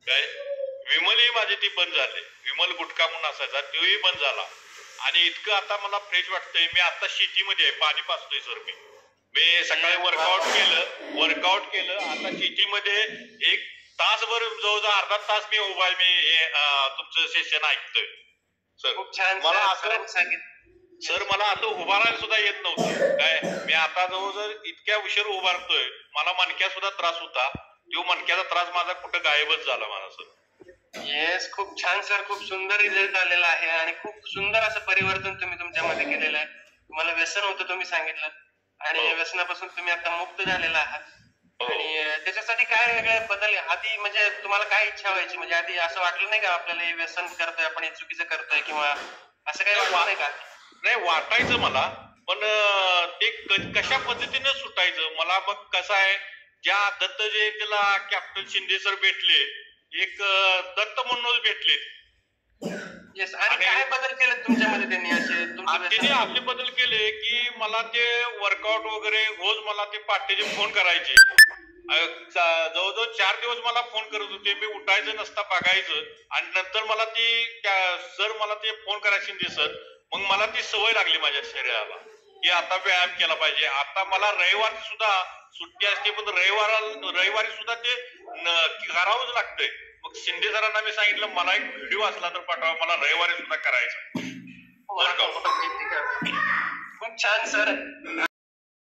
काय विमलही माझी ती बंद झाले. विमल गुटखा म्हणून असायचा तोही बंद झाला. आणि इतकं आता मला फ्रेश वाटतंय. मी आता शेतीमध्ये आहे, पाणी पाचतोय सर. मी सकाळी वर्कआउट केलं. आता शेतीमध्ये एक तासभर जवळजवळ अर्धा तास मी उभा आहे. मी तुमचं सेशन ऐकतोय सर. खूप छान. मला असं सर मला आता उभारायला सुद्धा येत नव्हतं. काय मी आता जवळजवळ इतक्या उशीर उभारतोय. मला मणक्यात सुद्धा त्रास होता. तो मणक्याचा त्रास माझा कुठं गायबच झाला माझा सर. येस, खूप छान सर. खूप सुंदर रिझल्ट आलेला आहे आणि खूप सुंदर असं परिवर्तन तुम्ही तुमच्यामध्ये केलेलं आहे. तुम्हाला व्यसन होतं तुम्ही सांगितलं आणि व्यसनापासून तुम्ही आता मुक्त झालेला आहात. आणि त्याच्यासाठी काय वेगळे बदल आधी म्हणजे तुम्हाला काय इच्छा व्हायची? म्हणजे आधी असं वाटलं नाही का आपल्याला हे व्यसन करतोय आपण, हे चुकीचं करतोय किंवा असं काही वाटलं नाही का? नाही वाटायचं मला, पण ते कशा पद्धतीने सुटायचं मला. मग कसं आहे, ज्या दत्त जयंतीला कॅप्टन शिंदे सर भेटले, एक दत्त म्हणूनच भेटले. येस. आणि काय बदल केले तुमच्यामध्ये त्यांनी असे बदल केले की मला ते वर्कआउट वगैरे रोज मला ते पाठीचे फोन करायचे. जवळजवळ 4 दिवस मला फोन करत होते. मी उठायचं नसता बघायचं आणि नंतर मला सर मला ते फोन करायचे शिंदे सर. मग मला ती सवय लागली माझ्या शरीराला की आता व्यायाम केला पाहिजे. आता मला रविवारी सुद्धा सुट्टी असते, पण रविवारी सुद्धा ते करावंच लागतंय. मग शिंदे सरांना मी सांगितलं मला एक व्हिडिओ असला तर पाठवा, मला रविवारी सुद्धा करायचा. खूप छान सर.